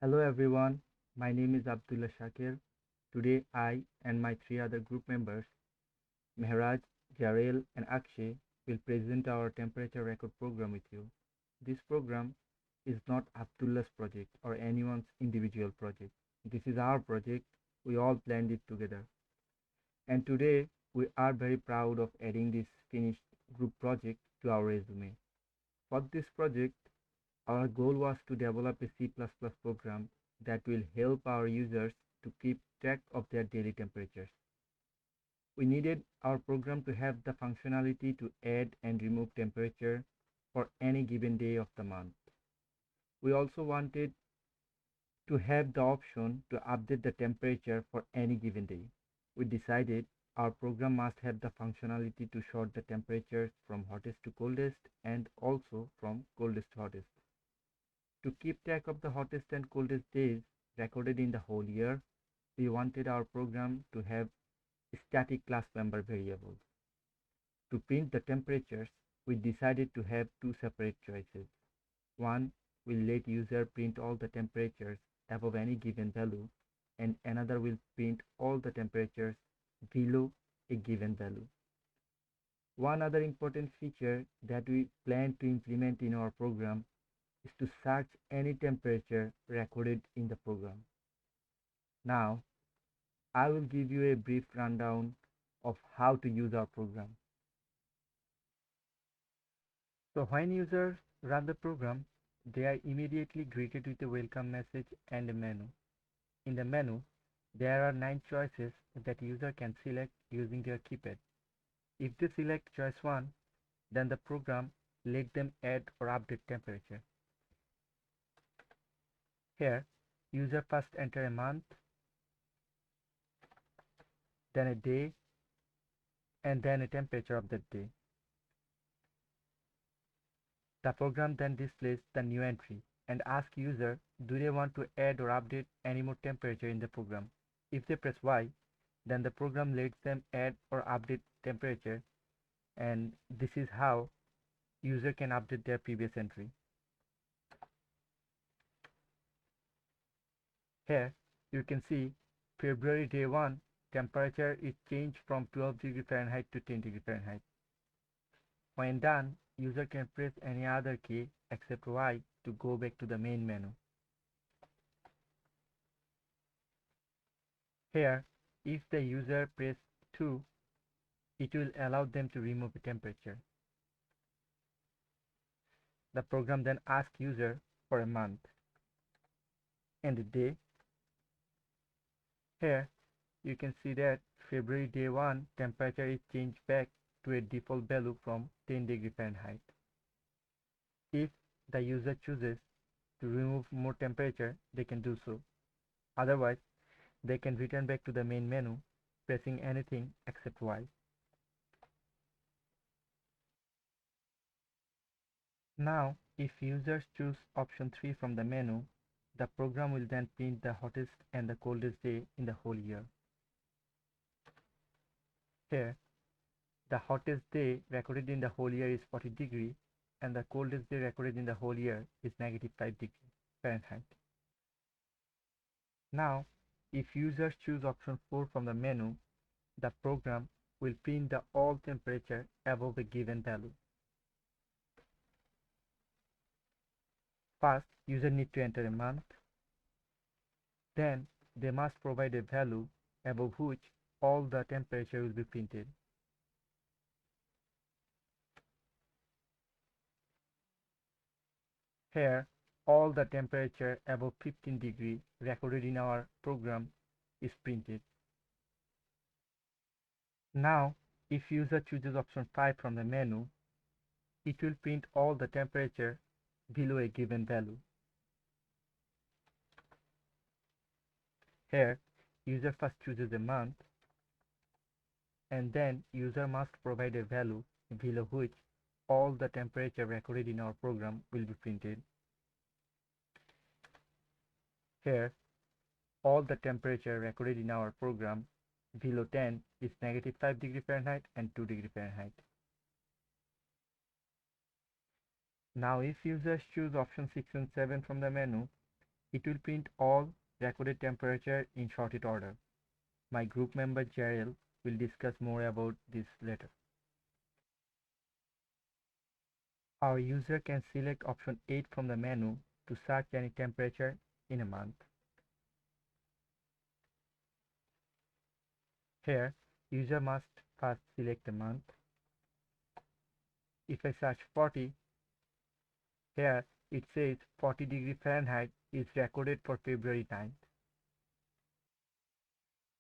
Hello everyone, my name is Abdullah Shakir. Today I and my three other group members, Mehraj, Jarel and Akshay, will present our temperature record program with you. This program is not Abdullah's project or anyone's individual project. This is our project. We all planned it together. And today we are very proud of adding this finished group project to our resume. For this project, our goal was to develop a C++ program that will help our users to keep track of their daily temperatures. We needed our program to have the functionality to add and remove temperature for any given day of the month. We also wanted to have the option to update the temperature for any given day. We decided our program must have the functionality to sort the temperatures from hottest to coldest and also from coldest to hottest. To keep track of the hottest and coldest days recorded in the whole year, we wanted our program to have static class member variables. To print the temperatures, we decided to have two separate choices. One will let user print all the temperatures above any given value, and another will print all the temperatures below a given value. One other important feature that we plan to implement in our program is to search any temperature recorded in the program. Now, I will give you a brief rundown of how to use our program. So when users run the program, they are immediately greeted with a welcome message and a menu. In the menu, there are 9 choices that user can select using their keypad. If they select choice 1, then the program let them add or update temperature. Here, user first enter a month, then a day, and then a temperature of that day. The program then displays the new entry and asks user do they want to add or update any more temperature in the program. If they press Y, then the program lets them add or update temperature, and this is how user can update their previous entry. Here you can see February day 1 temperature is changed from 12 degree Fahrenheit to 10 degree Fahrenheit. When done, user can press any other key except Y to go back to the main menu. Here, if the user press 2, it will allow them to remove a temperature. The program then asks user for a month and a day. Here, you can see that February day 1 temperature is changed back to a default value from 10 degree Fahrenheit. If the user chooses to remove more temperature, they can do so. Otherwise, they can return back to the main menu, pressing anything except Y. Now, if users choose option 3 from the menu, the program will then print the hottest and the coldest day in the whole year. Here, the hottest day recorded in the whole year is 40 degree and the coldest day recorded in the whole year is -5 degree Fahrenheit. Now, if users choose option 4 from the menu, the program will print the all temperature above a given value. First, user need to enter a month. Then, they must provide a value above which all the temperature will be printed. Here, all the temperature above 15 degree recorded in our program is printed. Now, if user chooses option 5 from the menu, it will print all the temperature below a given value. Here, user first chooses a month, and then user must provide a value below which all the temperature recorded in our program will be printed. Here, all the temperature recorded in our program below 10 is -5 degree Fahrenheit and 2 degree Fahrenheit. Now if users choose option 6 and 7 from the menu, It will print all recorded temperature in sorted order. My group member Jarrell will discuss more about this later. Our user can select option 8 from the menu to search any temperature in a month. Here, user must first select a month. If I search 40, here it says 40°F is recorded for February 9th.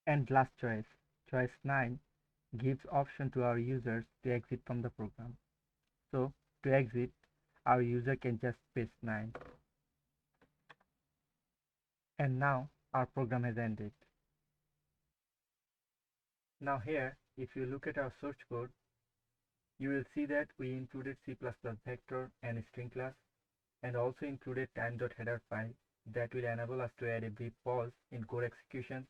And last choice, choice 9, gives option to our users to exit from the program. So, to exit, our user can just press 9. And now, our program has ended. Now here, if you look at our source code, you will see that we included C++ vector and string class, and also included time.header file that will enable us to add a brief pause in code executions.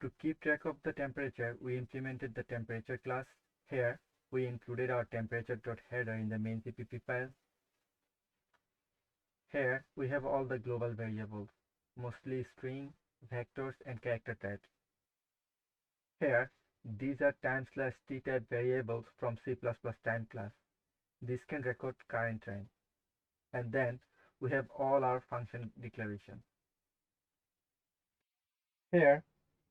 To keep track of the temperature, we implemented the temperature class. Here, we included our temperature.header in the main CPP file. Here, we have all the global variables, mostly string, vectors, and character types. Here, these are time/t type variables from C++ time class. This can record current time. And then we have all our function declarations. Here,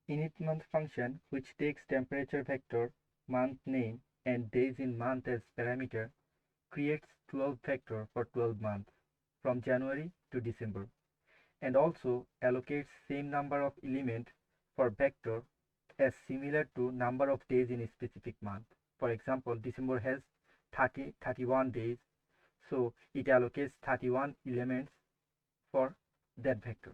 initMonth function, which takes temperature vector, month name, and days in month as parameter, creates 12 vector for 12 months from January to December, and also allocates same number of element for vector as similar to number of days in a specific month. For example, December has 31 days, so it allocates 31 elements for that vector.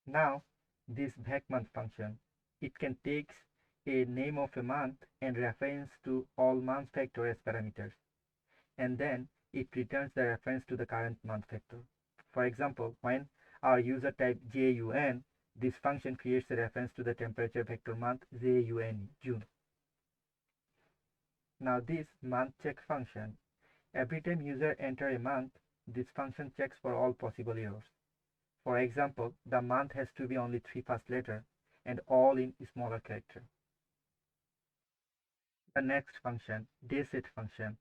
Now, this vecmonth function, it can take a name of a month and reference to all month vector as parameters, and then it returns the reference to the current month vector. For example, when our user types JUN, this function creates a reference to the temperature vector month JUNE, June. Now this month check function, every time user enter a month, this function checks for all possible errors. For example, the month has to be only 3 first letter and all in smaller character. The next function, dayset function,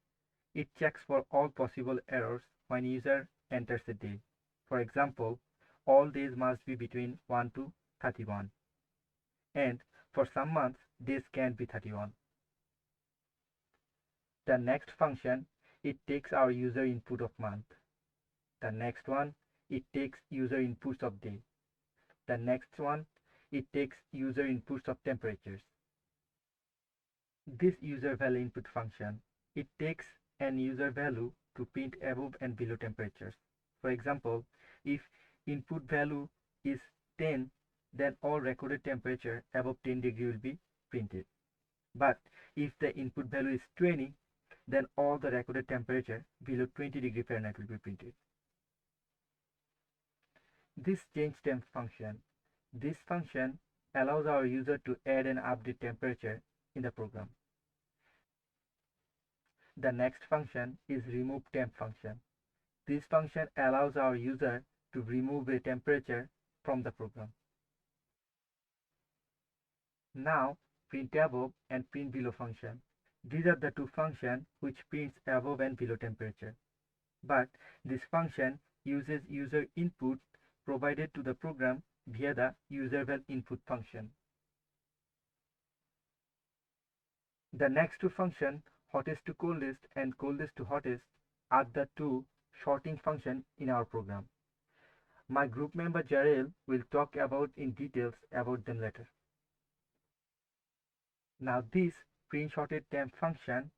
it checks for all possible errors when user enters a day. For example, all days must be between 1 to 31. And for some months, days can't be 31. The next function, it takes our user input of month. The next one, it takes user inputs of day. The next one, it takes user inputs of temperatures. This user value input function, it takes an user value to print above and below temperatures. For example, if input value is 10, then all recorded temperature above 10 degree will be printed. But if the input value is 20, then all the recorded temperature below 20°F will be printed. This changeTemp function, this function allows our user to add and update temperature in the program. The next function is removeTemp function. This function allows our user to remove a temperature from the program. Now, print above and print below function. These are the two functions which prints above and below temperature. But this function uses user input provided to the program via the userval input function. The next two functions, hottest to coldest and coldest to hottest, are the two sorting functions in our program. My group member Jarrell will talk about in details about them later. Now this print sorted temp function,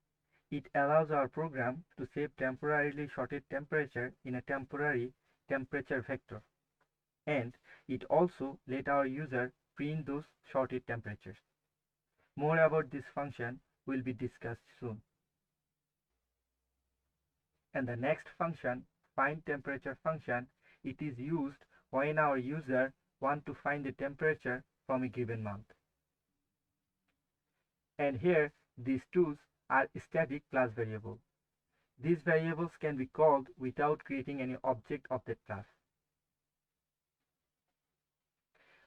it allows our program to save temporarily sorted temperature in a temporary temperature vector. And it also let our user print those sorted temperatures. More about this function will be discussed soon. And the next function, find temperature function, it is used when our user wants to find the temperature from a given month. And here these tools are static class variables. These variables can be called without creating any object of that class.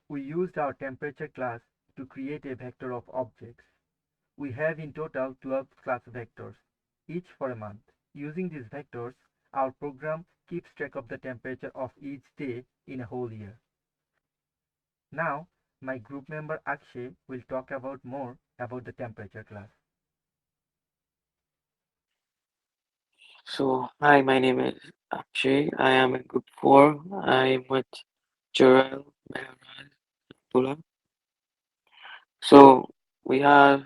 We used our temperature class to create a vector of objects. We have in total 12 class vectors, each for a month. Using these vectors, our program keeps track of the temperature of each day in a whole year. Now, my group member Akshay will talk about more about the temperature class. So, hi, my name is Akshay. I am in group 4. I am with Jarrell, Mehraj, Tula. So, we have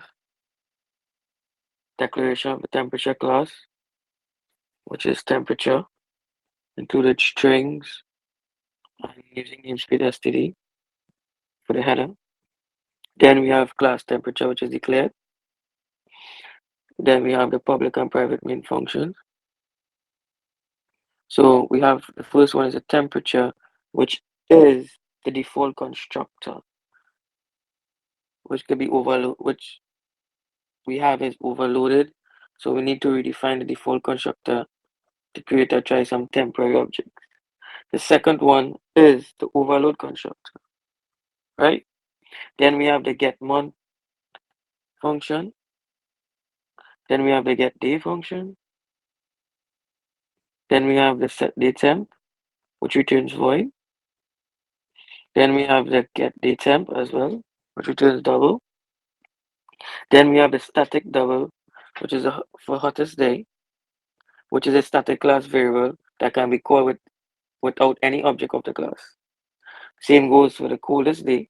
declaration of the temperature class, which is temperature, included strings and using namespace std for the header. Then we have class temperature, which is declared. Then we have the public and private main functions. So we have the first one is a temperature, which is the default constructor, which could be overload, which we have is overloaded. So we need to redefine the default constructor to create or try some temporary object. The second one is the overload constructor, right? Then we have the get month function. Then we have the get day function. Then we have the set day temp, which returns void. Then we have the get day temp as well, which returns double. Then we have the static double, which is for hottest day, which is a static class variable that can be called without any object of the class. Same goes for the coldest day,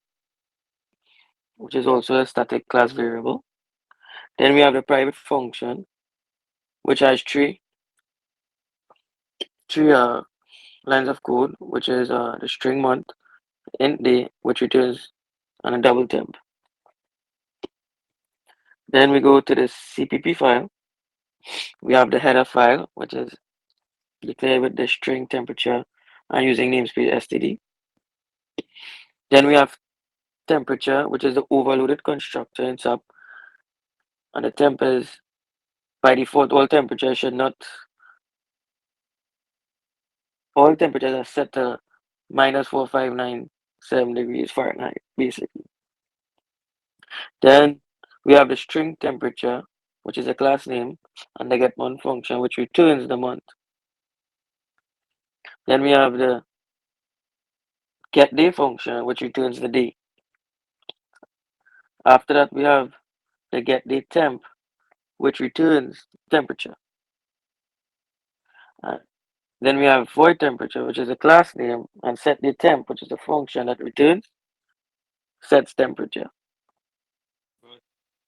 which is also a static class variable. Then we have the private function, which has three lines of code, which is the string month, int day, which returns on a double temp. Then we go to the CPP file. We have the header file, which is declared with the string temperature and using namespace std. Then we have temperature, which is the overloaded constructor in sub, and the temp is by default all temperatures are set to minus 4597 degrees Fahrenheit, basically. Then we have the string temperature, which is a class name, and the get month function, which returns the month. Then we have the get day function, which returns the day. After that, we have the get day temp, which returns temperature. Uh, then we have void temperature, which is a class name, and set day temp, which is a function that returns sets temperature. Good.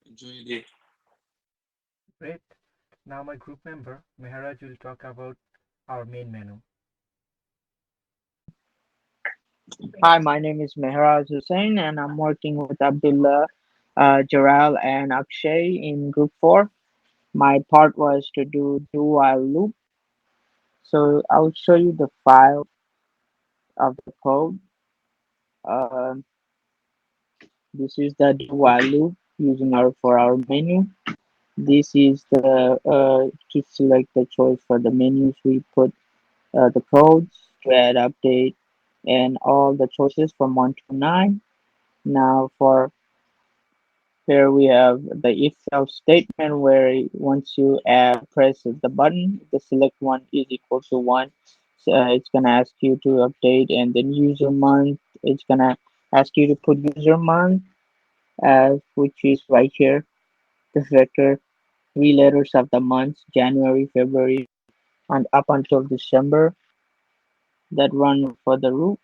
Enjoy your day. Great. Now my group member Mehraj will talk about our main menu. Hi, my name is Mehraj Hussain, and I'm working with Abdullah, Jaral, and Akshay in Group 4. My part was to do while loop. So I'll show you the file of the code. Uh, this is the do while loop using our for our menu. This is the to select the choice for the menus. We put the codes to add, update, and all the choices from 1 to 9. Now for here we have the if else statement where once you press the button, the select one is equal to one. So, it's gonna ask you to update, and then user month. It's gonna ask you to put user month as which is right here. The vector three letters of the months January, February, and up until December that run for the root.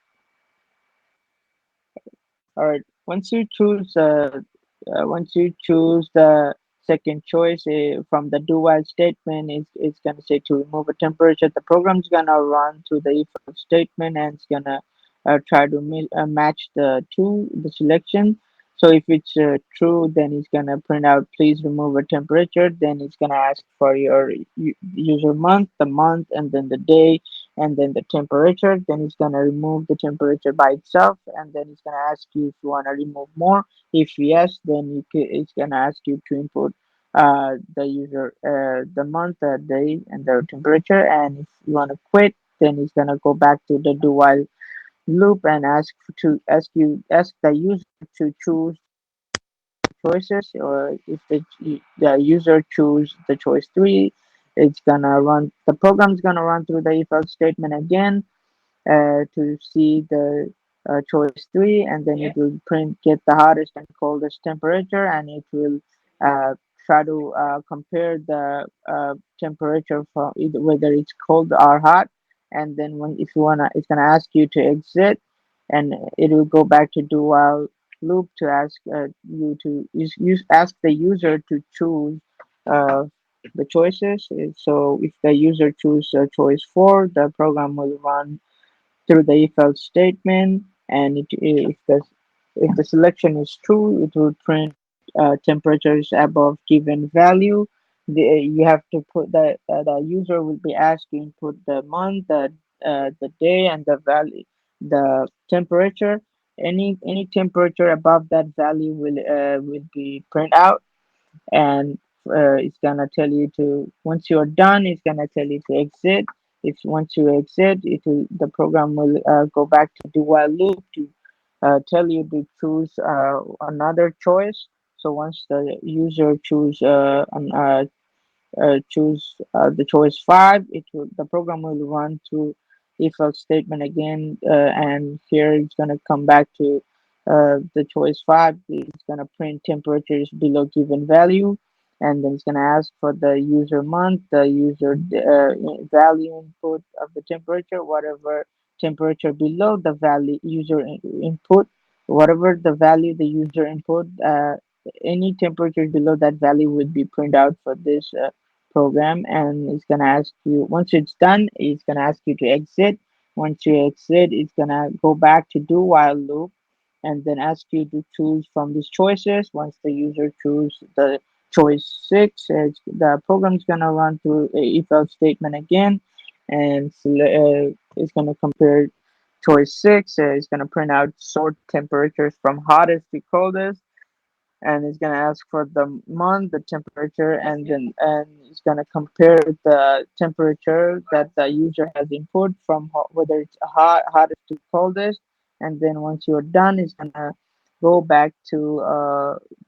All right. Once you choose the second choice from the do while statement, it's gonna say to remove a temperature. The program's gonna run through the if else statement and it's gonna try to match the selection. So if it's true, then it's gonna print out please remove a temperature. Then it's gonna ask for your user month, the month, and then the day, and then the temperature. Then it's gonna remove the temperature by itself, and then it's gonna ask you if you wanna remove more. If yes, then it's gonna ask you to input the month, the day, and the temperature. And if you wanna quit, then it's gonna go back to the do while loop and ask the user to choose choices, or if the user choose the choice three, the program's gonna run through the if else statement again to see the choice three, and then it will print get the hottest and coldest temperature, and it will uh, try to compare the temperature for either whether it's cold or hot, and then when if you wanna, it's gonna ask you to exit, and it will go back to do while loop to ask you to ask the user to choose uh, the choices. So if the user choose choice four, the program will run through the if else statement, and if the selection is true, it will print temperatures above given value. You have to put the user will be asked to input the month, the day, and the value, the temperature. Any temperature above that value will be print out, and it's gonna tell you to once you're done, it's gonna tell you to exit. If once you exit, the program will go back to do while loop to tell you to choose another choice. So once the user choose the choice five, the program will run through if else statement again, and here it's gonna come back to the choice five. It's gonna print temperatures below given value, and then it's gonna ask for the user month, the user value input of the temperature, whatever temperature below the value input, whatever the value the user input. Any temperature below that value would be printed out for this program, and it's gonna ask you once it's done, it's gonna ask you to exit. Once you exit, it's gonna go back to do while loop, and then ask you to choose from these choices. Once the user choose the choice six, the program's gonna run through a if else statement again, and it's gonna compare choice six. It's gonna print out sort temperatures from hottest to coldest, and it's gonna ask for the month, the temperature, and it's gonna compare the temperature that the user has input from whether it's hottest to coldest, and then once you're done, it's gonna go back to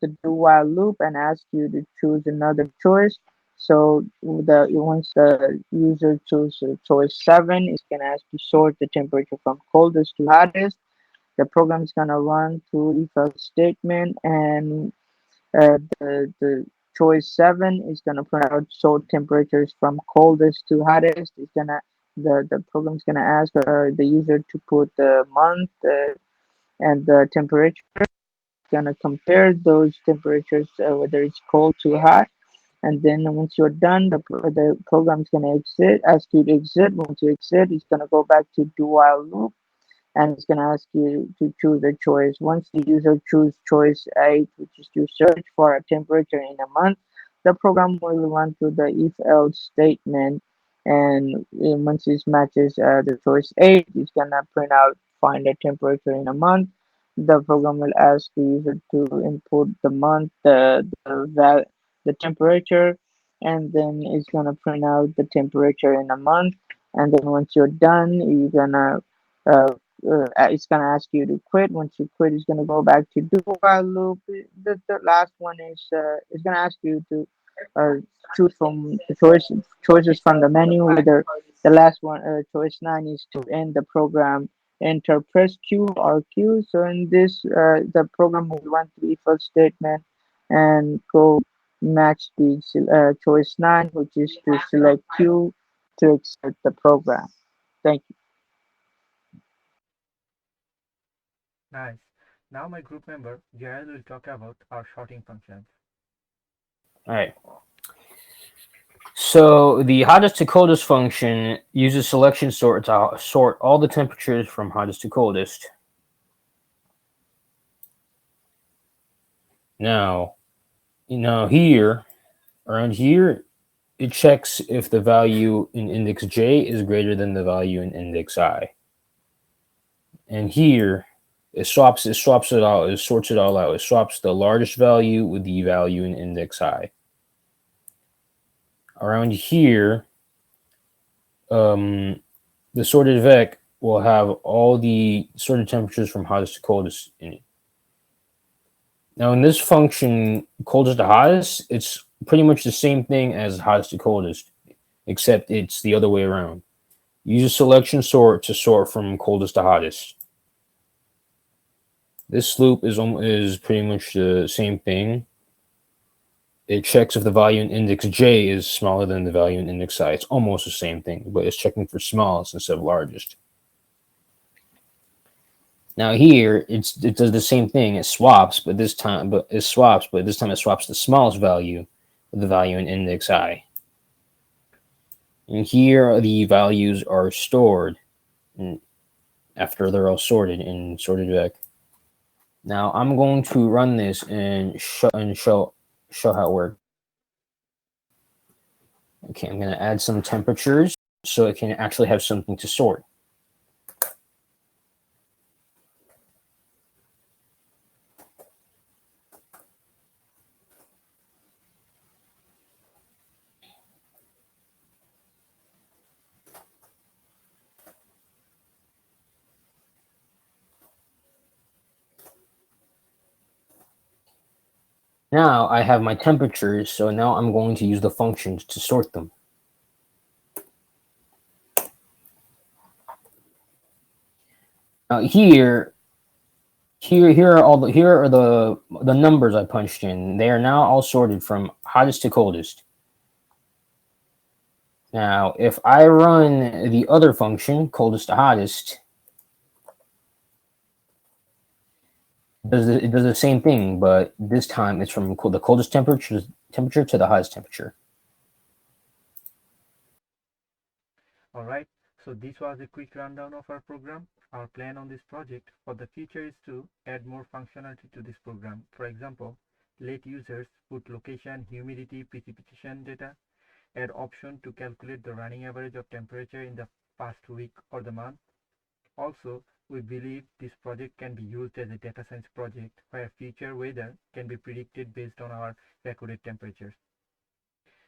the do while loop and ask you to choose another choice. So once the user chooses choice seven, it's gonna ask to sort the temperature from coldest to hottest. The program is gonna run through if else statement, and the choice seven is gonna print out sort temperatures from coldest to hottest. The program's gonna ask the user to put the month and the temperature. Gonna compare those temperatures, whether it's cold to hot. And then once you're done, the program's gonna ask you to exit. Once you exit, it's gonna go back to do while loop, and it's going to ask you to choose a choice. Once the user choose choice 8, which is to search for a temperature in a month, the program will run through the if else statement, and once it matches the choice 8, it's going to print out find a temperature in a month. The program will ask the user to input the month, the temperature, and then it's going to print out the temperature in a month. And then once you're done, you're gonna it's gonna ask you to quit. Once you quit, it's gonna go back to do while loop. The last one is it's gonna ask you to uh, choose from the choices from the menu. Whether the last one, choice 9, is to end the program. Enter press Q or Q. So in this, the program will run through if else statement and go match the choice 9, which is to select Q to exit the program. Thank you. Nice. Now my group member Jael will talk about our sorting functions. All right. So the hottest to coldest function uses selection sort to sort all the temperatures from hottest to coldest. Now, here, around here, it checks if the value in index j is greater than the value in index I. And here, it swaps it all, it sorts it all out. It swaps the largest value with the value in index I. Around here, the sorted vec will have all the sorted temperatures from hottest to coldest in it. Now, in this function, coldest to hottest, it's pretty much the same thing as hottest to coldest, except it's the other way around. Use a selection sort to sort from coldest to hottest. This loop is pretty much the same thing. It checks if the value in index j is smaller than the value in index I. It's almost the same thing, but it's checking for smallest instead of largest. Now here, it does the same thing. It swaps, but this time it swaps the smallest value of the value in index I. And here the values are stored after they're all sorted in sorted vec. Now I'm going to run this and show how it works. Okay, I'm going to add some temperatures so it can actually have something to sort. Now I have my temperatures, so now I'm going to use the functions to sort them. Now here are the numbers I punched in. They are now all sorted from hottest to coldest. Now, if I run the other function, coldest to hottest, it does the same thing, but this time it's from the coldest temperature to the hottest temperature. All right, so this was a quick rundown of our program. Our plan on this project for the future is to add more functionality to this program. For example, let users put location, humidity, precipitation data, add option to calculate the running average of temperature in the past week or the month. Also, we believe this project can be used as a data science project where future weather can be predicted based on our recorded temperatures.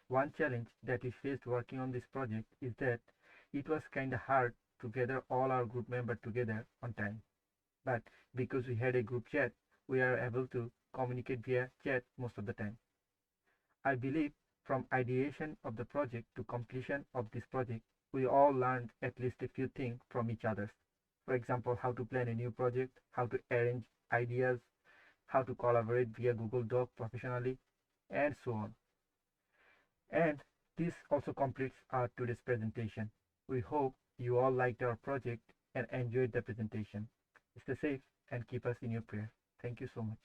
One challenge that we faced working on this project is that it was kinda hard to gather all our group members together on time. But because we had a group chat, we are able to communicate via chat most of the time. I believe from ideation of the project to completion of this project, we all learned at least a few things from each other. For example, how to plan a new project, how to arrange ideas, how to collaborate via Google Doc professionally, and so on. And this also completes our today's presentation. We hope you all liked our project and enjoyed the presentation. Stay safe and keep us in your prayer. Thank you so much.